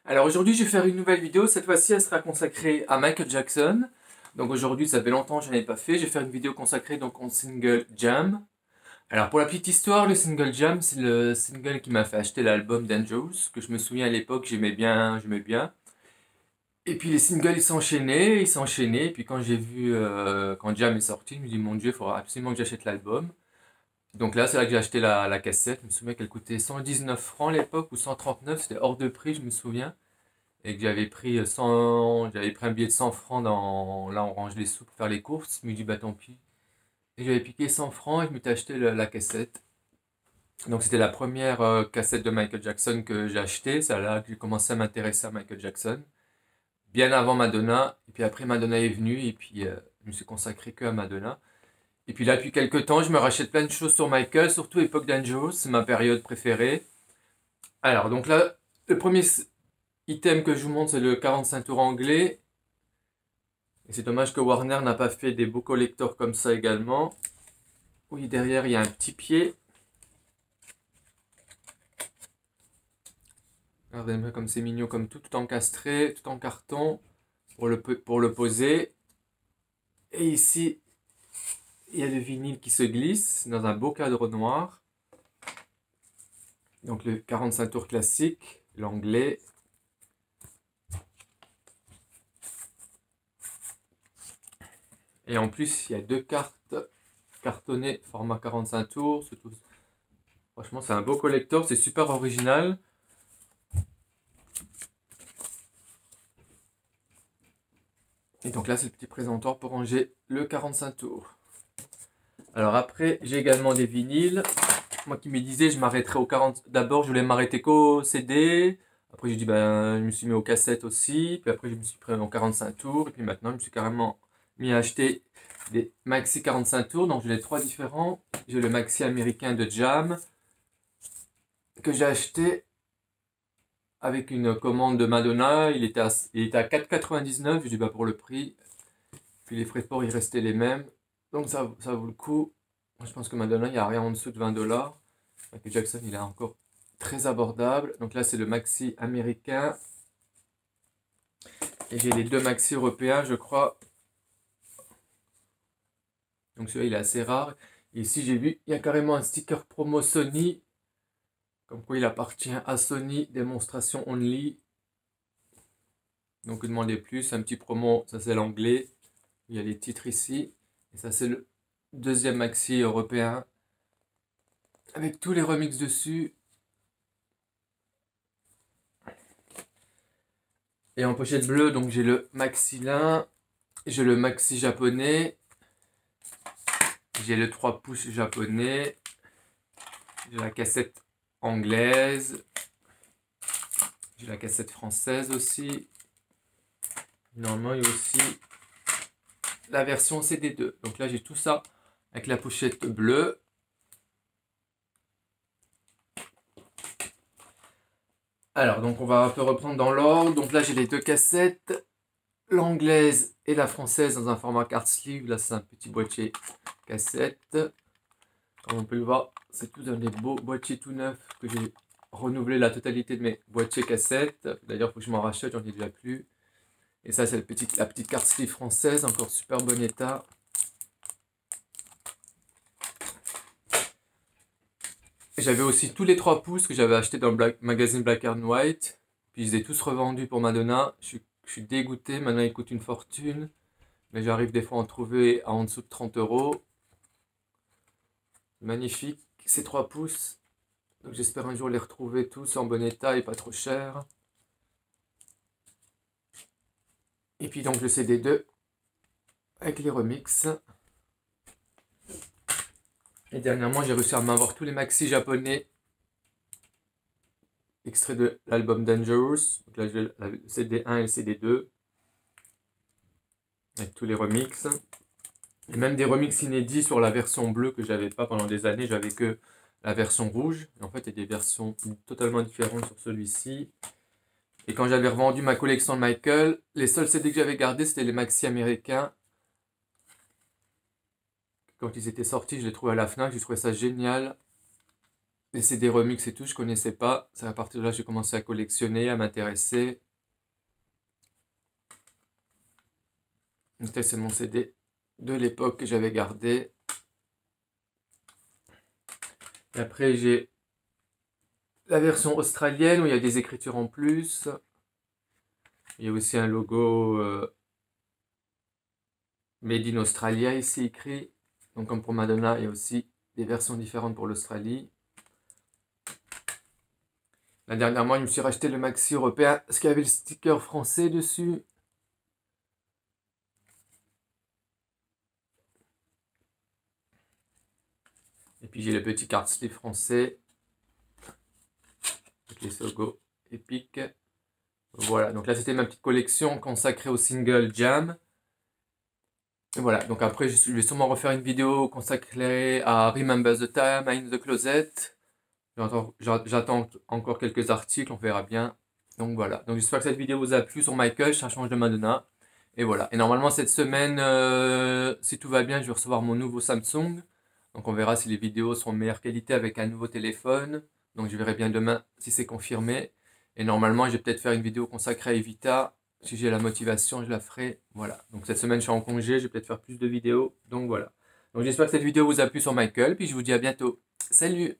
Alors aujourd'hui, je vais faire une nouvelle vidéo. Cette fois-ci, elle sera consacrée à Michael Jackson. Donc aujourd'hui, ça fait longtemps que je n'en ai pas fait. Je vais faire une vidéo consacrée donc au single Jam. Alors pour la petite histoire, le single Jam, c'est le single qui m'a fait acheter l'album Dangerous, que je me souviens à l'époque, j'aimais bien, j'aimais bien. Et puis les singles, ils s'enchaînaient. Et puis quand j'ai vu, quand Jam est sorti, je me dis, mon Dieu, il faudra absolument que j'achète l'album. Donc là, c'est là que j'ai acheté la cassette. Je me souviens qu'elle coûtait 119 francs à l'époque, ou 139, c'était hors de prix, je me souviens. Et que j'avais pris un billet de 100 francs là on range les sous pour faire les courses. Je me dis bah tant pis. Et j'avais piqué 100 francs et je m'étais acheté la cassette. Donc c'était la première cassette de Michael Jackson que j'ai achetée. C'est là que j'ai commencé à m'intéresser à Michael Jackson. Bien avant Madonna. Et puis après Madonna est venue et puis je me suis consacré que à Madonna. Et puis là depuis quelques temps je me rachète plein de choses sur Michael, surtout Epoch Dangerous, c'est ma période préférée. Alors donc là, le premier item que je vous montre c'est le 45 tours anglais. Et c'est dommage que Warner n'a pas fait des beaux collectors comme ça également. Oui, derrière, il y a un petit pied. Regardez-moi comme c'est mignon, comme tout encastré, tout en carton pour le poser. Et ici, il y a le vinyle qui se glisse dans un beau cadre noir. Donc le 45 tours classique, l'anglais. Et en plus, il y a deux cartes cartonnées format 45 tours. Franchement, c'est un beau collector, c'est super original. Et donc là, c'est le petit présentoir pour ranger le 45 tours. Alors après, j'ai également des vinyles. Moi qui me disais, je m'arrêterais au 40. D'abord, je voulais m'arrêter qu'au CD. Après, j'ai dit, ben, je me suis mis aux cassettes aussi. Puis après, je me suis pris en 45 tours. Et puis maintenant, je me suis carrément mis à acheter des maxi 45 tours. Donc, j'ai les trois différents. J'ai le maxi américain de Jam que j'ai acheté avec une commande de Madonna. Il était à 4,99. Je dis, bah, pour le prix. Puis les frais de port, ils restaient les mêmes. Donc, ça vaut le coup. Je pense que Madonna, il n'y a rien en dessous de 20 $. Michael Jackson, il est encore très abordable. Donc là, c'est le maxi américain. Et j'ai les deux maxi européens, je crois. Donc celui-là, il est assez rare. Et ici, j'ai vu, il y a carrément un sticker promo Sony. Comme quoi, il appartient à Sony. Démonstration only. Donc, ne demandez plus. Un petit promo, ça c'est l'anglais. Il y a les titres ici. Et ça, c'est le deuxième maxi européen. Avec tous les remixes dessus. Et en pochette bleue, donc j'ai le maxi lin. J'ai le maxi japonais. J'ai le 3 pouces japonais. J'ai la cassette anglaise. J'ai la cassette française aussi. Normalement, il y a aussi la version CD2. Donc là, j'ai tout ça avec la pochette bleue. Alors, donc on va un peu reprendre dans l'ordre. Donc là, j'ai les deux cassettes. L'anglaise et la française dans un format card sleeve. Là, c'est un petit boîtier cassette. Comme on peut le voir, c'est tout dans des beaux boîtiers tout neufs que j'ai renouvelé la totalité de mes boîtiers cassettes. D'ailleurs, il faut que je m'en rachète, j'en ai déjà plus. Et ça, c'est la petite carte sleeve française, encore super bon état. J'avais aussi tous les 3 pouces que j'avais acheté dans le magazine Black and White. Puis je les ai tous revendus pour Madonna. Je suis dégoûté, maintenant ils coûtent une fortune. Mais j'arrive des fois à en trouver à en dessous de 30 €. Magnifique, ces 3 pouces. Donc j'espère un jour les retrouver tous en bon état et pas trop cher. Et puis donc le CD2 avec les remixes. Et dernièrement j'ai réussi à m'avoir tous les maxi japonais extraits de l'album Dangerous. Donc là j'ai le CD1 et le CD2 avec tous les remixes. Et même des remixes inédits sur la version bleue que j'avais pas pendant des années, j'avais que la version rouge. Et en fait, il y a des versions totalement différentes sur celui-ci. Et quand j'avais revendu ma collection de Michael, les seuls CD que j'avais gardés, c'était les maxi américains. Quand ils étaient sortis, je les trouvais à la Fnac, j'ai trouvé ça génial. des CD remix et tout, je connaissais pas. C'est à partir de là que j'ai commencé à collectionner, à m'intéresser. Donc c'est mon CD de l'époque que j'avais gardé. Et après j'ai la version australienne où il y a des écritures en plus. Il y a aussi un logo Made in Australia ici écrit. Donc comme pour Madonna, il y a aussi des versions différentes pour l'Australie. Là dernièrement, je me suis racheté le maxi européen parce qu'il y avait le sticker français dessus. Et puis j'ai le petit card sleeve français avec les logos épiques. Voilà, donc là c'était ma petite collection consacrée au single Jam. Et voilà, donc après je vais sûrement refaire une vidéo consacrée à Remember the Time, In the Closet. J'attends encore quelques articles, on verra bien. Donc voilà, donc j'espère que cette vidéo vous a plu sur Michael, ça change de Madonna. Et voilà, et normalement cette semaine, si tout va bien, je vais recevoir mon nouveau Samsung. Donc on verra si les vidéos sont de meilleure qualité avec un nouveau téléphone. Donc je verrai bien demain si c'est confirmé. Et normalement, je vais peut-être faire une vidéo consacrée à Evita. Si j'ai la motivation, je la ferai. Voilà. Donc cette semaine, je suis en congé, je vais peut-être faire plus de vidéos. Donc voilà. Donc j'espère que cette vidéo vous a plu sur Michael. Puis je vous dis à bientôt. Salut!